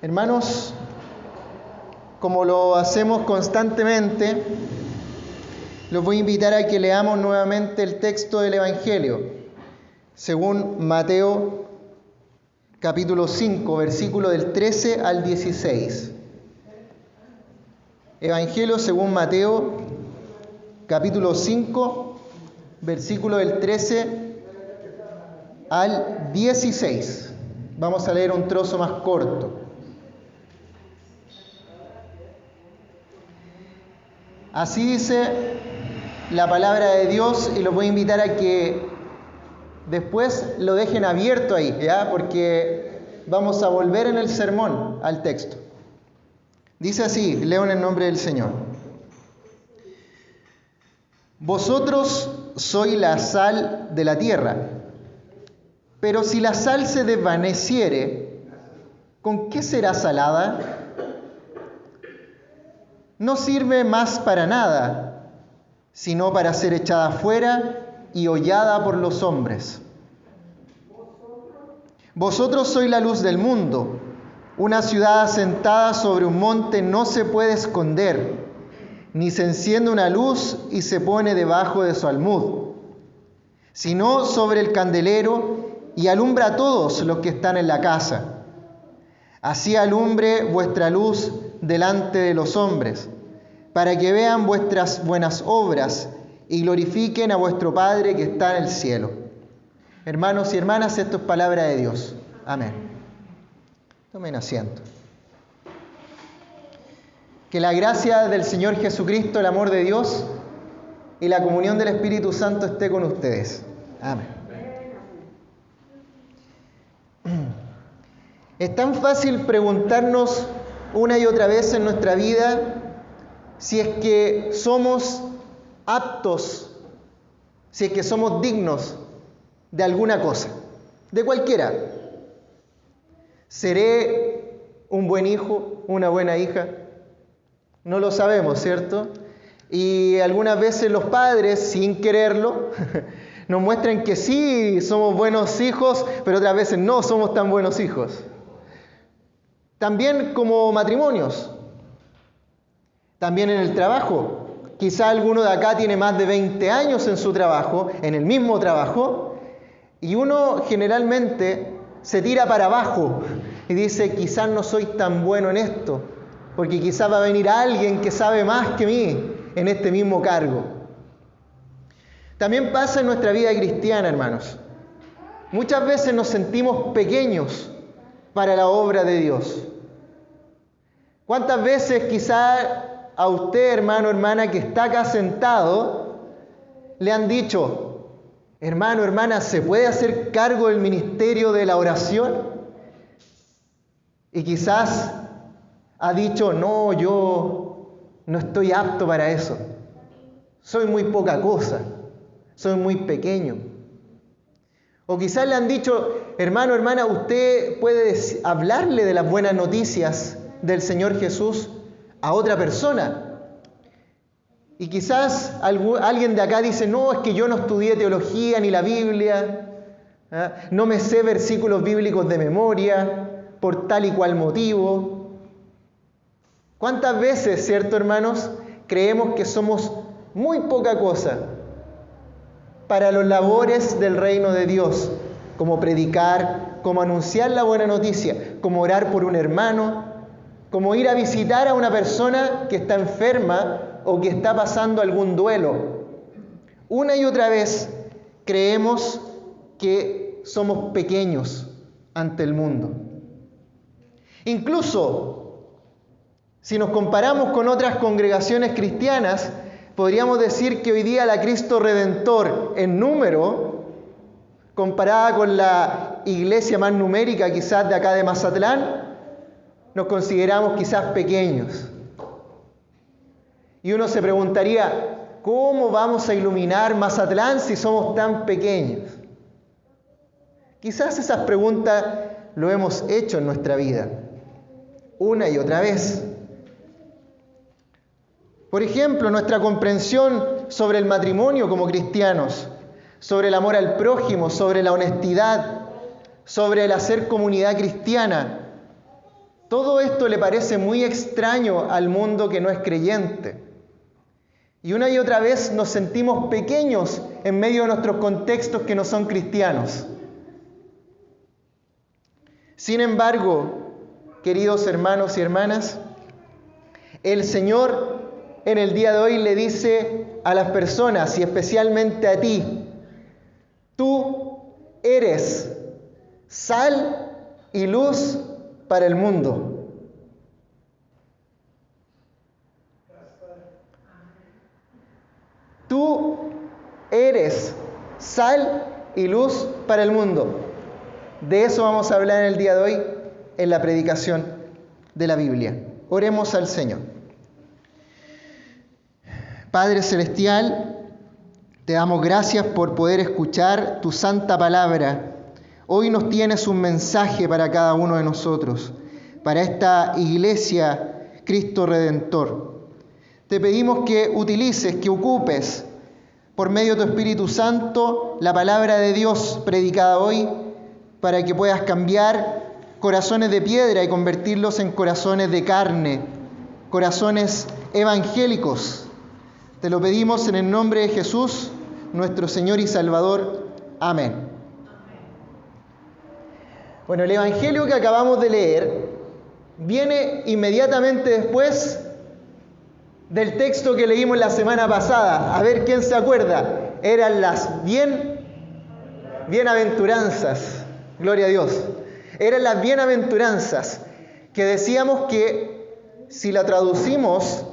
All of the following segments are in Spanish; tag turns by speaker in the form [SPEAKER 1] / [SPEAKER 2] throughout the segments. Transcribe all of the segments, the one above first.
[SPEAKER 1] Hermanos, como lo hacemos constantemente, los voy a invitar a que leamos nuevamente el texto del Evangelio, según Mateo capítulo 5, versículo del 13 al 16. Evangelio según Mateo capítulo 5, versículo del 13 al 16. Vamos a leer un trozo más corto. Así dice la palabra de Dios, y los voy a invitar a que después lo dejen abierto ahí, ¿ya? Porque vamos a volver en el sermón al texto. Dice así, leo en el nombre del Señor. Vosotros sois la sal de la tierra, pero si la sal se desvaneciere, ¿con qué será salada? No sirve más para nada, sino para ser echada fuera y hollada por los hombres. Vosotros sois la luz del mundo. Una ciudad asentada sobre un monte no se puede esconder, ni se enciende una luz y se pone debajo de su almud, sino sobre el candelero y alumbra a todos los que están en la casa. Así alumbre vuestra luz delante de los hombres, para que vean vuestras buenas obras y glorifiquen a vuestro Padre que está en el cielo. Hermanos y hermanas, esto es palabra de Dios. Amén. Tomen asiento. Que la gracia del Señor Jesucristo, el amor de Dios y la comunión del Espíritu Santo esté con ustedes. Amén. Es tan fácil preguntarnos una y otra vez en nuestra vida si es que somos aptos, si es que somos dignos de alguna cosa, de cualquiera. ¿Seré un buen hijo, una buena hija? No lo sabemos, ¿cierto? Y algunas veces los padres, sin quererlo, nos muestran que sí somos buenos hijos, pero otras veces no somos tan buenos hijos. También como matrimonios, también en el trabajo. Quizá alguno de acá tiene más de 20 años en su trabajo, en el mismo trabajo, y uno generalmente se tira para abajo y dice, quizás no soy tan bueno en esto, porque quizás va a venir alguien que sabe más que mí en este mismo cargo. También pasa en nuestra vida cristiana, hermanos. Muchas veces nos sentimos pequeños para la obra de Dios. ¿Cuántas veces quizá a usted, hermano, hermana, que está acá sentado, le han dicho, hermano, hermana, ¿se puede hacer cargo del ministerio de la oración? Y quizás ha dicho, no, yo no estoy apto para eso. Soy muy poca cosa, soy muy pequeño. O quizás le han dicho, hermano, hermana, usted puede hablarle de las buenas noticias del Señor Jesús a otra persona. Y quizás alguien de acá dice, no, es que yo no estudié teología ni la Biblia, no me sé versículos bíblicos de memoria por tal y cual motivo. ¿Cuántas veces, cierto, hermanos, creemos que somos muy poca cosa para los labores del reino de Dios, como predicar, como anunciar la buena noticia, como orar por un hermano, como ir a visitar a una persona que está enferma o que está pasando algún duelo? Una y otra vez creemos que somos pequeños ante el mundo. Incluso, si nos comparamos con otras congregaciones cristianas, podríamos decir que hoy día la Cristo Redentor en número, comparada con la iglesia más numérica quizás de acá de Mazatlán, nos consideramos quizás pequeños. Y uno se preguntaría, ¿cómo vamos a iluminar Mazatlán si somos tan pequeños? Quizás esas preguntas lo hemos hecho en nuestra vida, una y otra vez. Por ejemplo, nuestra comprensión sobre el matrimonio como cristianos, sobre el amor al prójimo, sobre la honestidad, sobre el hacer comunidad cristiana, Todo esto le parece muy extraño al mundo que no es creyente. Y una y otra vez nos sentimos pequeños en medio de nuestros contextos que no son cristianos. Sin embargo, queridos hermanos y hermanas, el Señor en el día de hoy le dice a las personas y especialmente a ti: tú eres sal y luz para el mundo. Tú eres sal y luz para el mundo. De eso vamos a hablar en el día de hoy en la predicación de la Biblia. Oremos al Señor. Padre Celestial, te damos gracias por poder escuchar tu santa palabra. Hoy nos tienes un mensaje para cada uno de nosotros, para esta iglesia Cristo Redentor. Te pedimos que utilices, que ocupes por medio de tu Espíritu Santo la palabra de Dios predicada hoy, para que puedas cambiar corazones de piedra y convertirlos en corazones de carne, corazones evangélicos. Te lo pedimos en el nombre de Jesús, nuestro Señor y Salvador. Amén. Bueno, el Evangelio que acabamos de leer viene inmediatamente después del texto que leímos la semana pasada. A ver quién se acuerda. Eran las bienaventuranzas. Gloria a Dios. Eran las bienaventuranzas que decíamos que si la traducimos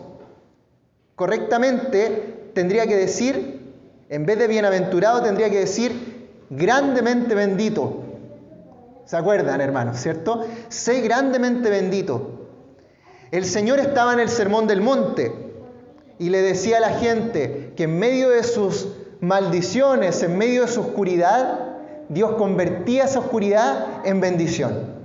[SPEAKER 1] correctamente tendría que decir, en vez de bienaventurado, tendría que decir grandemente bendito. ¿Se acuerdan, hermanos? ¿Cierto? Sé grandemente bendito. El Señor estaba en el Sermón del Monte y le decía a la gente que en medio de sus maldiciones, en medio de su oscuridad, Dios convertía esa oscuridad en bendición.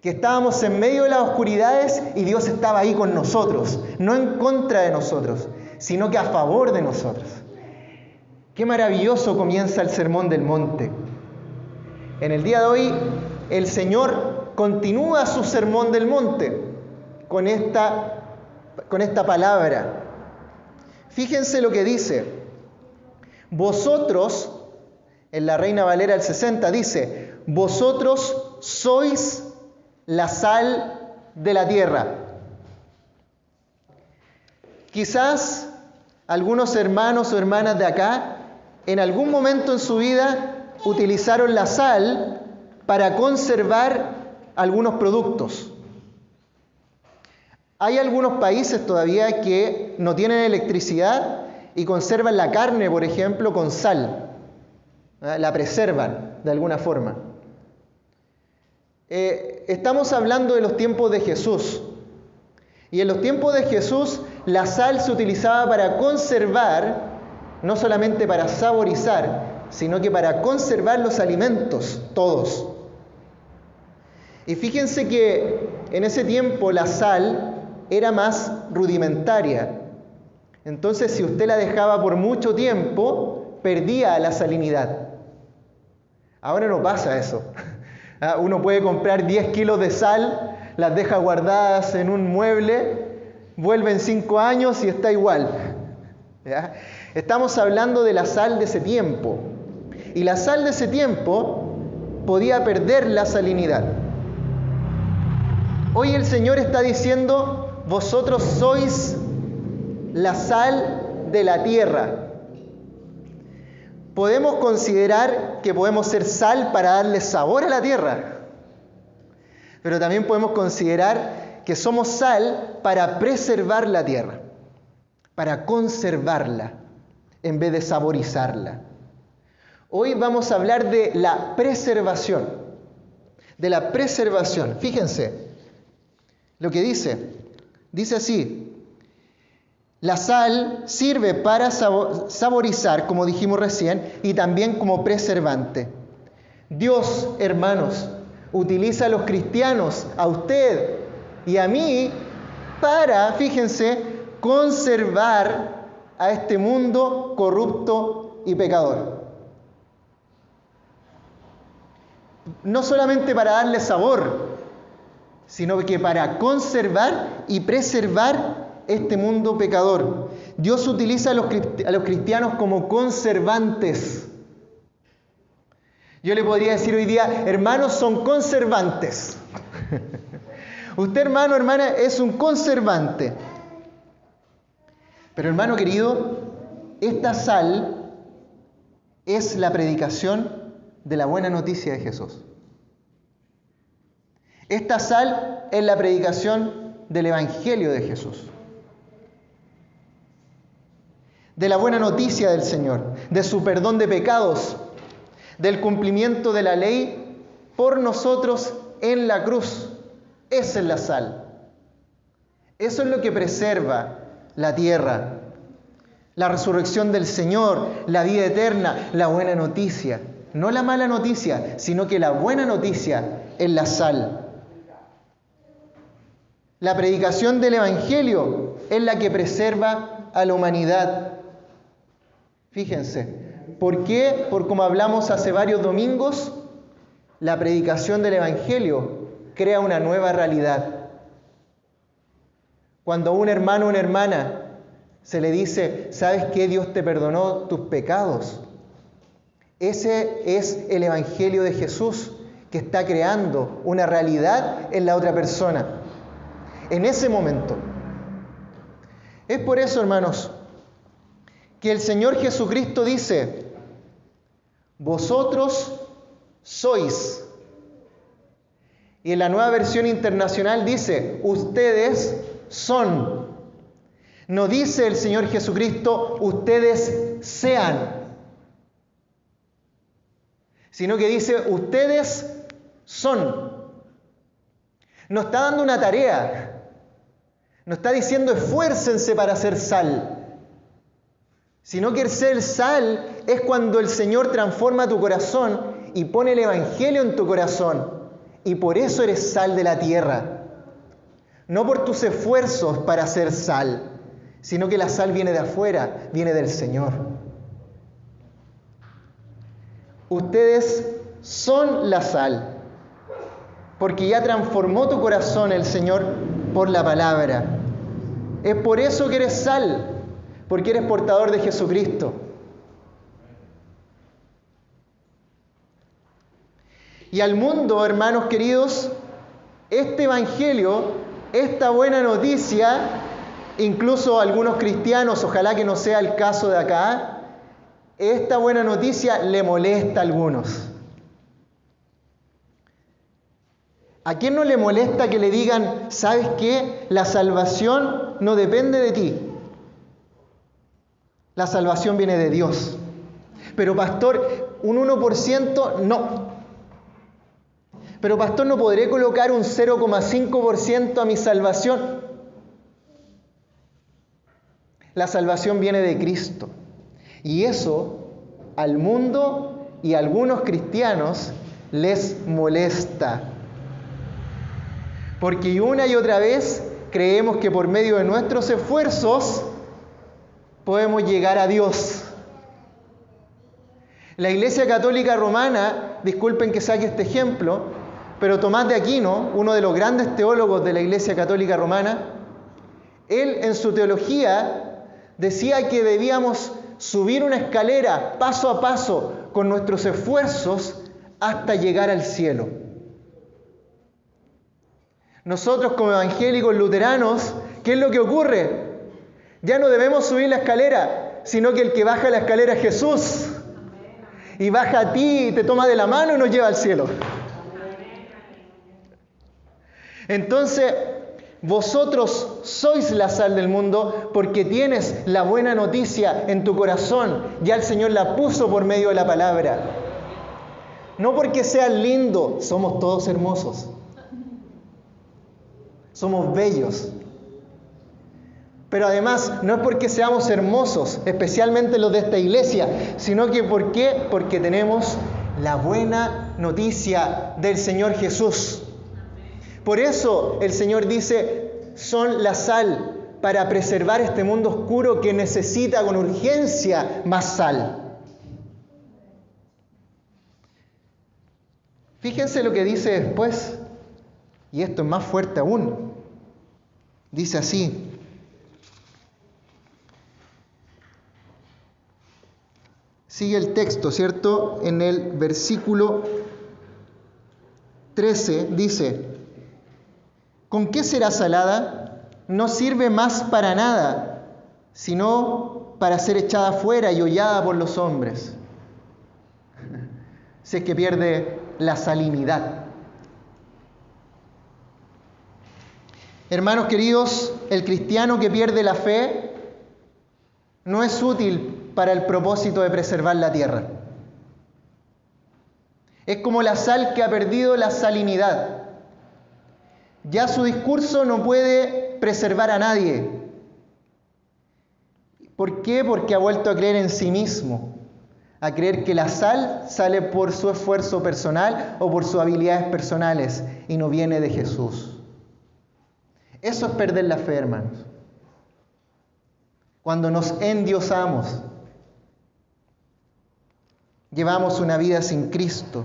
[SPEAKER 1] Que estábamos en medio de las oscuridades y Dios estaba ahí con nosotros, no en contra de nosotros, sino que a favor de nosotros. Qué maravilloso comienza el Sermón del Monte. En el día de hoy, el Señor continúa su Sermón del Monte con esta palabra. Fíjense lo que dice. Vosotros, en la Reina Valera del 60 dice: vosotros sois la sal de la tierra. Quizás algunos hermanos o hermanas de acá, en algún momento en su vida, utilizaron la sal para conservar algunos productos. Hay algunos países todavía que no tienen electricidad y conservan la carne, por ejemplo, con sal. La preservan de alguna forma. Estamos hablando de los tiempos de Jesús. Y en los tiempos de Jesús la sal se utilizaba para conservar, no solamente para saborizar, sino que para conservar los alimentos, todos. Y fíjense que en ese tiempo la sal era más rudimentaria. Entonces, si usted la dejaba por mucho tiempo, perdía la salinidad. Ahora no pasa eso. Uno puede comprar 10 kilos de sal, las deja guardadas en un mueble, vuelven 5 años y está igual. ¿Ya? Estamos hablando de la sal de ese tiempo. Y la sal de ese tiempo podía perder la salinidad. Hoy el Señor está diciendo: vosotros sois la sal de la tierra. Podemos considerar que podemos ser sal para darle sabor a la tierra, pero también podemos considerar que somos sal para preservar la tierra, para conservarla, en vez de saborizarla. Hoy vamos a hablar de la preservación, Fíjense lo que dice. Dice así: la sal sirve para saborizar, como dijimos recién, y también como preservante. Dios, hermanos, utiliza a los cristianos, a usted y a mí, para, fíjense, conservar a este mundo corrupto y pecador. No solamente para darle sabor, sino que para conservar y preservar este mundo pecador. Dios utiliza a los cristianos como conservantes. Yo le podría decir hoy día, hermanos son conservantes. Usted, hermano, hermana, es un conservante. Pero, hermano querido, esta sal es la predicación de la buena noticia de Jesús. Esta sal es la predicación del Evangelio de Jesús. De la buena noticia del Señor, de su perdón de pecados, del cumplimiento de la ley por nosotros en la cruz. Esa es la sal. Eso es lo que preserva la tierra, la resurrección del Señor, la vida eterna, la buena noticia. No la mala noticia, sino que la buena noticia es la sal. La predicación del Evangelio es la que preserva a la humanidad. Fíjense, ¿por qué? Por como hablamos hace varios domingos, la predicación del Evangelio crea una nueva realidad. Cuando a un hermano o una hermana se le dice, ¿sabes qué? Dios te perdonó tus pecados. Ese es el Evangelio de Jesús que está creando una realidad en la otra persona. En ese momento. Es por eso, hermanos, que el Señor Jesucristo dice, vosotros sois. Y en la Nueva Versión Internacional dice, ustedes son. No dice el Señor Jesucristo, ustedes sean. Sino que dice, ustedes son. No está dando una tarea. No está diciendo esfuércense para hacer sal. Sino que el ser sal es cuando el Señor transforma tu corazón y pone el Evangelio en tu corazón. Y por eso eres sal de la tierra. No por tus esfuerzos para hacer sal, sino que la sal viene de afuera, viene del Señor. Ustedes son la sal. Porque ya transformó tu corazón el Señor por la palabra. Es por eso que eres sal, porque eres portador de Jesucristo. Y al mundo, hermanos queridos, este Evangelio, esta buena noticia, incluso algunos cristianos, ojalá que no sea el caso de acá, esta buena noticia le molesta a algunos. ¿A quién no le molesta que le digan, ¿sabes qué? La salvación no depende de ti. La salvación viene de Dios. Pero pastor, un 1% no. Pero pastor, ¿no podré colocar un 0,5% a mi salvación? La salvación viene de Cristo. Y eso al mundo y a algunos cristianos les molesta. Porque una y otra vez creemos que por medio de nuestros esfuerzos podemos llegar a Dios. La Iglesia Católica Romana, disculpen que saque este ejemplo, pero Tomás de Aquino, uno de los grandes teólogos de la Iglesia Católica Romana, él en su teología decía que debíamos subir una escalera paso a paso con nuestros esfuerzos hasta llegar al cielo. Nosotros como evangélicos luteranos, ¿qué es lo que ocurre? Ya no debemos subir la escalera, sino que el que baja la escalera es Jesús. Y baja a ti, te toma de la mano y nos lleva al cielo. Entonces, vosotros sois la sal del mundo porque tienes la buena noticia en tu corazón. Ya el Señor la puso por medio de la palabra. No porque seas lindo, somos todos hermosos. Somos bellos. Pero además, no es porque seamos hermosos, especialmente los de esta iglesia, sino que ¿por qué? Porque tenemos la buena noticia del Señor Jesús. Por eso el Señor dice, son la sal para preservar este mundo oscuro que necesita con urgencia más sal. Fíjense lo que dice después. Y esto es más fuerte aún. Dice así: sigue el texto, ¿cierto? En el versículo 13 dice: ¿con qué será salada? No sirve más para nada, sino para ser echada fuera y hollada por los hombres. Si es que pierde la salinidad. Hermanos queridos, el cristiano que pierde la fe no es útil para el propósito de preservar la tierra. Es como la sal que ha perdido la salinidad. Ya su discurso no puede preservar a nadie. ¿Por qué? Porque ha vuelto a creer en sí mismo, a creer que la sal sale por su esfuerzo personal o por sus habilidades personales y no viene de Jesús. Eso es perder la fe, hermanos. Cuando nos endiosamos, llevamos una vida sin Cristo.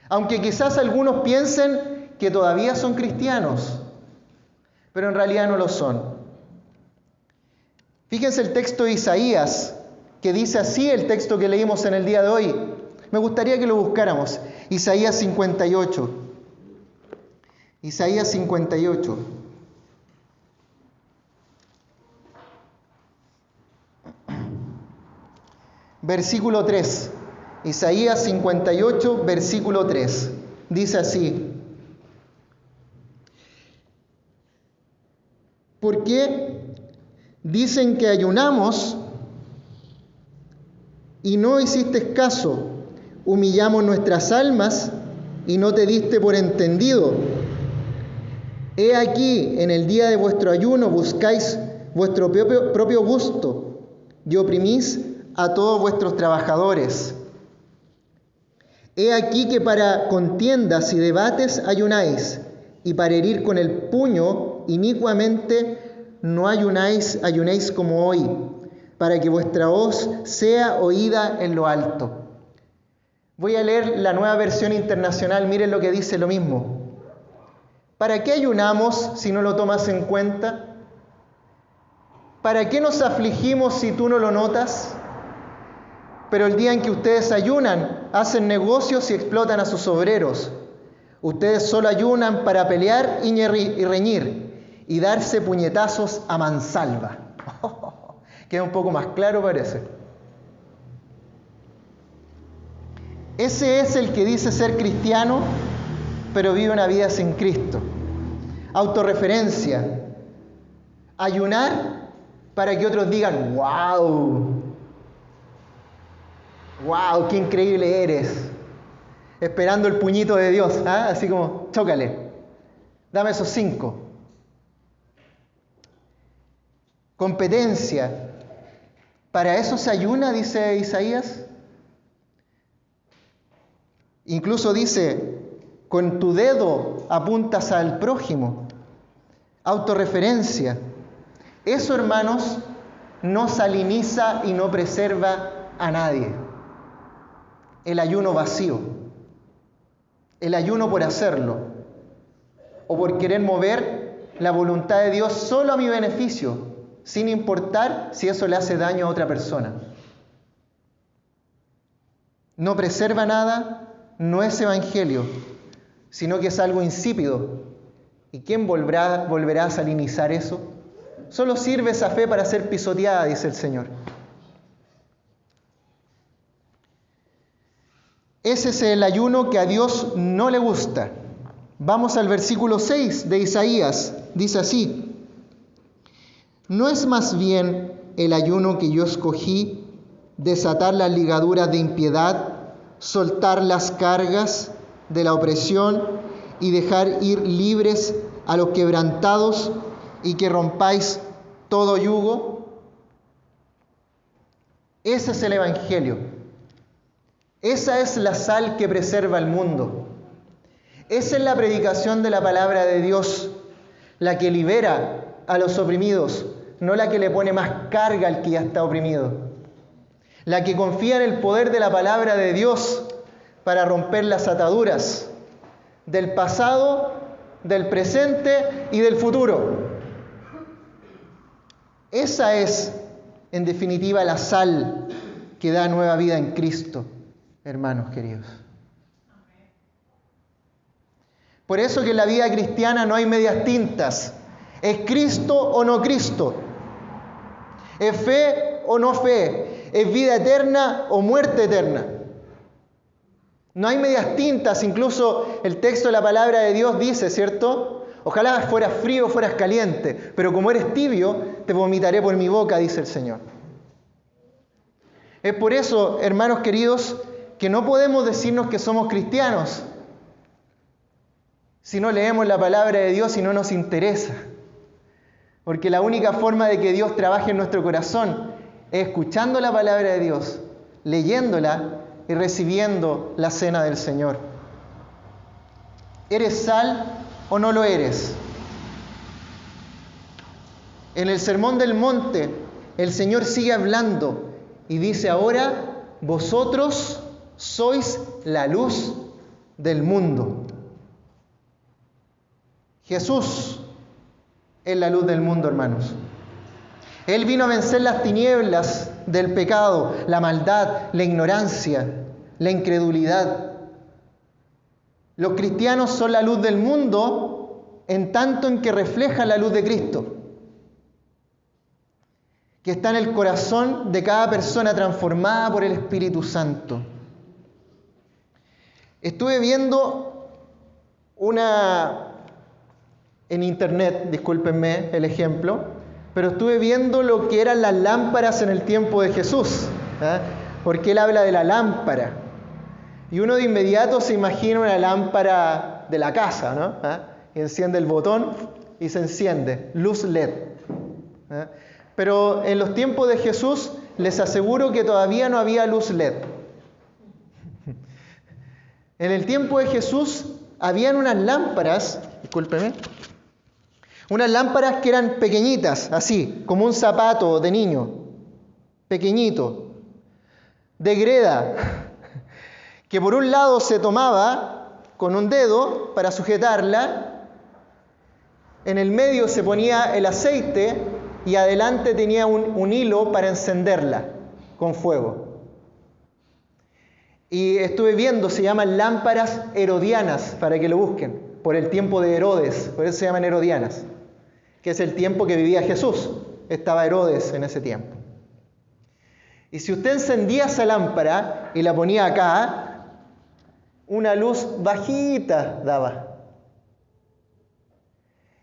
[SPEAKER 1] Aunque quizás algunos piensen que todavía son cristianos, pero en realidad no lo son. Fíjense el texto de Isaías, que dice así, el texto que leímos en el día de hoy. Me gustaría que lo buscáramos. Isaías 58. Isaías 58. Versículo 3. Isaías 58, versículo 3. Dice así: ¿por qué dicen que ayunamos y no hiciste caso? Humillamos nuestras almas y no te diste por entendido. He aquí, en el día de vuestro ayuno buscáis vuestro propio gusto y oprimís a todos vuestros trabajadores. He aquí que para contiendas y debates ayunáis, y para herir con el puño inicuamente no ayunéis como hoy, para que vuestra voz sea oída en lo alto. Voy a leer la Nueva Versión Internacional, miren lo que dice lo mismo. ¿Para qué ayunamos si no lo tomas en cuenta? ¿Para qué nos afligimos si tú no lo notas? Pero el día en que ustedes ayunan, hacen negocios y explotan a sus obreros. Ustedes solo ayunan para pelear y reñir y darse puñetazos a mansalva. Queda un poco más claro, parece. Ese es el que dice ser cristiano, pero vive una vida sin Cristo. Autorreferencia. Ayunar para que otros digan: ¡wow! ¡Wow! ¡Qué increíble eres! Esperando el puñito de Dios, ¿ah? Así como, chócale. Dame esos 5. Competencia. ¿Para eso se ayuna?, dice Isaías. Incluso dice: con tu dedo apuntas al prójimo. Autorreferencia. Eso, hermanos, no saliniza y no preserva a nadie. El ayuno vacío. El ayuno por hacerlo. O por querer mover la voluntad de Dios solo a mi beneficio, sin importar si eso le hace daño a otra persona. No preserva nada, no es evangelio, sino que es algo insípido. ¿Y quién volverá a salinizar eso? Solo sirve esa fe para ser pisoteada, dice el Señor. Ese es el ayuno que a Dios no le gusta. Vamos al versículo 6 de Isaías. Dice así: ¿no es más bien el ayuno que yo escogí desatar las ligaduras de impiedad, soltar las cargas de la opresión y dejar ir libres a los quebrantados y que rompáis todo yugo? Ese es el evangelio. Esa es la sal que preserva el mundo. Esa es la predicación de la palabra de Dios, la que libera a los oprimidos, no la que le pone más carga al que ya está oprimido. La que confía en el poder de la palabra de Dios para romper las ataduras del pasado del presente y del futuro. Esa es, en definitiva, la sal que da nueva vida en Cristo, hermanos queridos. Por eso que en la vida cristiana no hay medias tintas. ¿Es Cristo o no Cristo? ¿Es fe o no fe? ¿Es vida eterna o muerte eterna? No hay medias tintas. Incluso el texto de la palabra de Dios dice, ¿cierto? Ojalá fueras frío o fueras caliente, pero como eres tibio, te vomitaré por mi boca, dice el Señor. Es por eso, hermanos queridos, que no podemos decirnos que somos cristianos si no leemos la palabra de Dios y no nos interesa. Porque la única forma de que Dios trabaje en nuestro corazón es escuchando la palabra de Dios, leyéndola y recibiendo la cena del Señor. ¿Eres sal o no lo eres? En el Sermón del Monte, el Señor sigue hablando y dice: ahora vosotros sois la luz del mundo. Jesús es la luz del mundo, hermanos. Él vino a vencer las tinieblas del pecado, la maldad, la ignorancia, la incredulidad. Los cristianos son la luz del mundo en tanto en que reflejan la luz de Cristo, que está en el corazón de cada persona transformada por el Espíritu Santo. Estuve viendo en internet, discúlpenme el ejemplo, pero estuve viendo lo que eran las lámparas en el tiempo de Jesús, porque él habla de la lámpara. Y uno de inmediato se imagina una lámpara de la casa, ¿no? Y enciende el botón y se enciende, luz LED. Pero en los tiempos de Jesús les aseguro que todavía no había luz LED. En el tiempo de Jesús habían unas lámparas, discúlpenme, unas lámparas que eran pequeñitas, así, como un zapato de niño, pequeñito, de greda, que por un lado se tomaba con un dedo para sujetarla, en el medio se ponía el aceite y adelante tenía un hilo para encenderla con fuego. Y estuve viendo, se llaman lámparas herodianas, para que lo busquen, por el tiempo de Herodes, por eso se llaman herodianas, que es el tiempo que vivía Jesús. Estaba Herodes en ese tiempo. Y si usted encendía esa lámpara y la ponía acá, una luz bajita daba.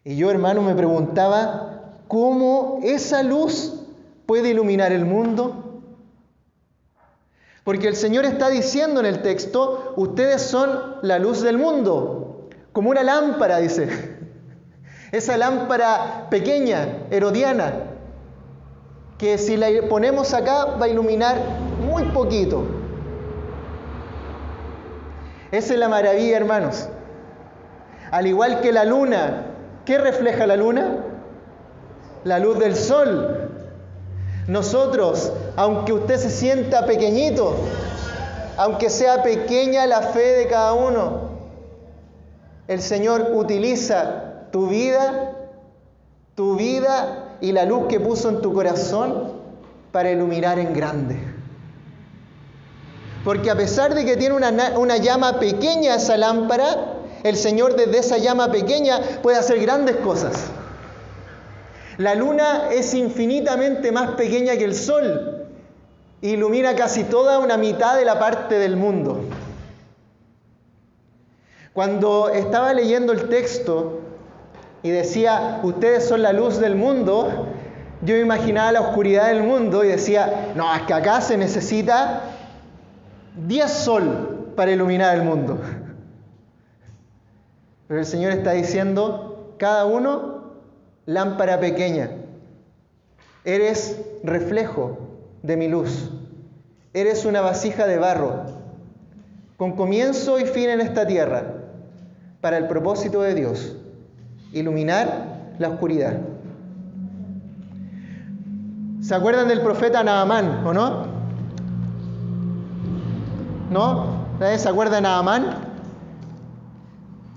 [SPEAKER 1] Y yo, hermano, me preguntaba, ¿cómo esa luz puede iluminar el mundo? Porque el Señor está diciendo en el texto, ustedes son la luz del mundo, como una lámpara, dice. Esa lámpara pequeña, herodiana, que si la ponemos acá va a iluminar muy poquito. Esa es la maravilla, hermanos. Al igual que la luna, ¿qué refleja la luna? La luz del sol. Nosotros, aunque usted se sienta pequeñito, aunque sea pequeña la fe de cada uno, el Señor utiliza tu vida y la luz que puso en tu corazón para iluminar en grande. Porque a pesar de que tiene una llama pequeña esa lámpara, el Señor desde esa llama pequeña puede hacer grandes cosas. La luna es infinitamente más pequeña que el sol, ilumina casi toda una mitad de la parte del mundo. Cuando estaba leyendo el texto y decía, ustedes son la luz del mundo, yo me imaginaba la oscuridad del mundo y decía, no, es que acá se necesita 10 sol para iluminar el mundo. Pero el Señor está diciendo, cada uno, lámpara pequeña. Eres reflejo de mi luz. Eres una vasija de barro, con comienzo y fin en esta tierra, para el propósito de Dios, iluminar la oscuridad. ¿Se acuerdan del profeta Naamán, o no? ¿No? ¿Nadie se acuerda de Naamán?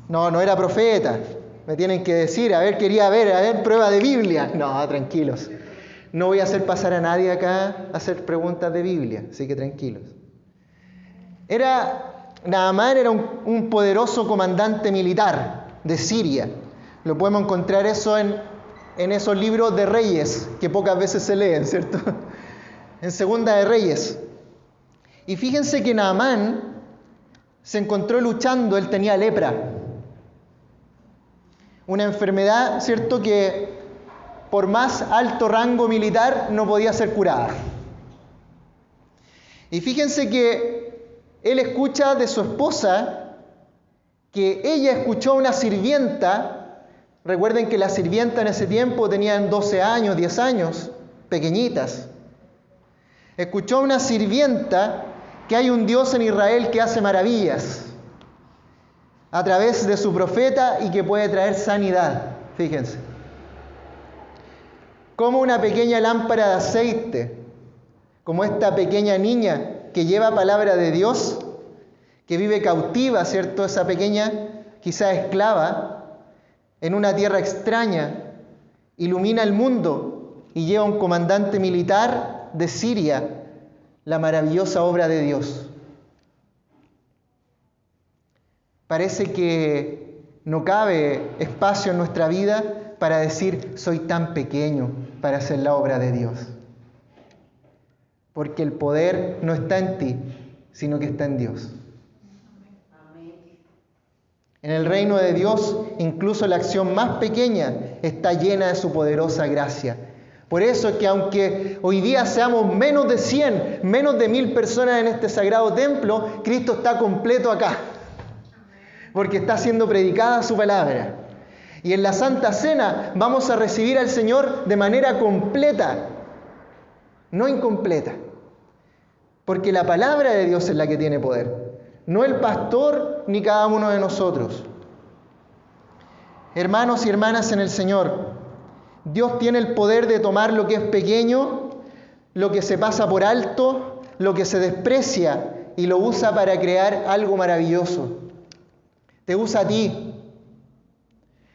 [SPEAKER 1] No era profeta, Me tienen que decir, a ver, prueba de Biblia. No, tranquilos. No voy a hacer pasar a nadie acá a hacer preguntas de Biblia, así que tranquilos. Naamán era un poderoso comandante militar de Siria. Lo podemos encontrar eso en esos libros de Reyes, que pocas veces se leen, ¿cierto? En Segunda de Reyes. Y fíjense que Naamán se encontró luchando, él tenía lepra. Una enfermedad, ¿cierto?, que por más alto rango militar no podía ser curada. Y fíjense que él escucha de su esposa que ella escuchó a una sirvienta. Recuerden que las sirvientas en ese tiempo tenían 12 años, 10 años, pequeñitas. Escuchó a una sirvienta que hay un Dios en Israel que hace maravillas a través de su profeta y que puede traer sanidad. Fíjense. Como una pequeña lámpara de aceite, como esta pequeña niña que lleva palabra de Dios, que vive cautiva, ¿cierto? Esa pequeña, quizá esclava, en una tierra extraña, ilumina el mundo y lleva a un comandante militar de Siria la maravillosa obra de Dios. Parece que no cabe espacio en nuestra vida para decir, soy tan pequeño para hacer la obra de Dios. Porque el poder no está en ti, sino que está en Dios. En el reino de Dios, incluso la acción más pequeña está llena de su poderosa gracia. Por eso es que aunque hoy día seamos menos de 100, menos de 1000 personas en este sagrado templo, Cristo está completo acá. Porque está siendo predicada su palabra. Y en la Santa Cena vamos a recibir al Señor de manera completa, no incompleta. Porque la palabra de Dios es la que tiene poder, no el pastor ni cada uno de nosotros. Hermanos y hermanas en el Señor, Dios tiene el poder de tomar lo que es pequeño, lo que se pasa por alto, lo que se desprecia y lo usa para crear algo maravilloso. Te usa a ti,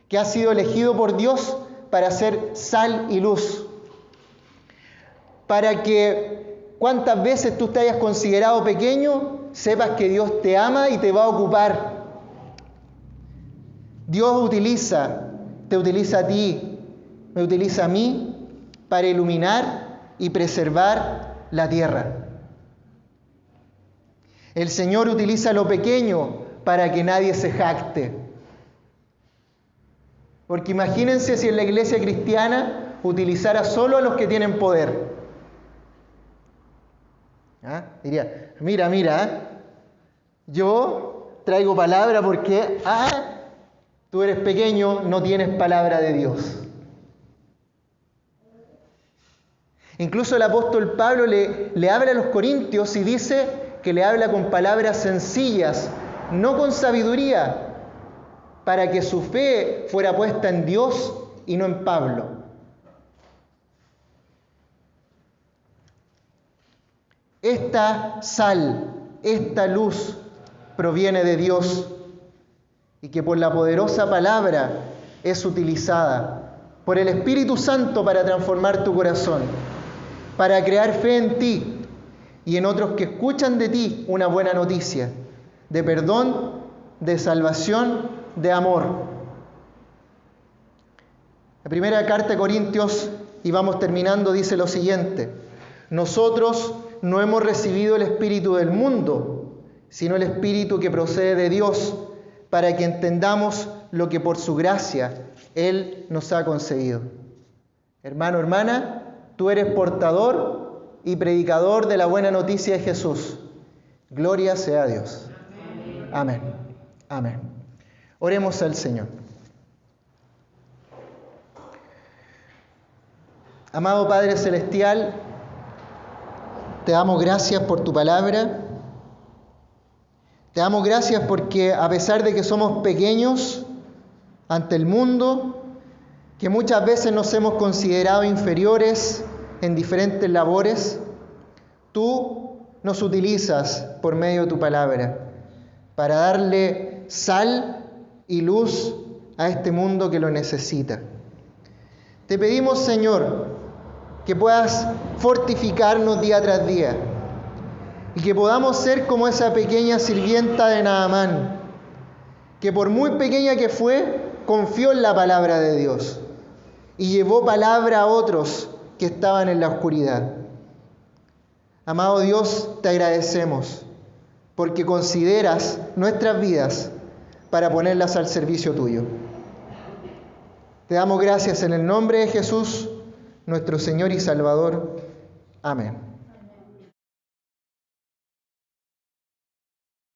[SPEAKER 1] que has sido elegido por Dios para ser sal y luz. Para que cuantas veces tú te hayas considerado pequeño, sepas que Dios te ama y te va a ocupar. Dios te utiliza a ti, me utiliza a mí para iluminar y preservar la tierra. El Señor utiliza lo pequeño para que nadie se jacte. Porque imagínense si en la iglesia cristiana utilizara solo a los que tienen poder. Diría, mira, yo traigo palabra porque tú eres pequeño, no tienes palabra de Dios. Incluso el apóstol Pablo le habla a los corintios y dice que le habla con palabras sencillas, no con sabiduría, para que su fe fuera puesta en Dios y no en Pablo. Esta sal, esta luz proviene de Dios y que por la poderosa palabra es utilizada por el Espíritu Santo para transformar tu corazón, para crear fe en ti y en otros que escuchan de ti una buena noticia de perdón, de salvación, de amor. La primera carta de Corintios, y vamos terminando, dice lo siguiente: nosotros no hemos recibido el espíritu del mundo, sino el espíritu que procede de Dios, para que entendamos lo que por su gracia Él nos ha concedido. Hermano, hermana, tú eres portador y predicador de la buena noticia de Jesús. Gloria sea a Dios. Amén. Amén. Oremos al Señor. Amado Padre Celestial, te damos gracias por tu palabra. Te damos gracias porque a pesar de que somos pequeños ante el mundo, que muchas veces nos hemos considerado inferiores en diferentes labores, tú nos utilizas por medio de tu palabra para darle sal y luz a este mundo que lo necesita. Te pedimos, Señor, que puedas fortificarnos día tras día y que podamos ser como esa pequeña sirvienta de Naamán, que por muy pequeña que fue, confió en la palabra de Dios y llevó palabra a otros que estaban en la oscuridad. Amado Dios, te agradecemos porque consideras nuestras vidas para ponerlas al servicio tuyo. Te damos gracias en el nombre de Jesús, nuestro Señor y Salvador. Amén.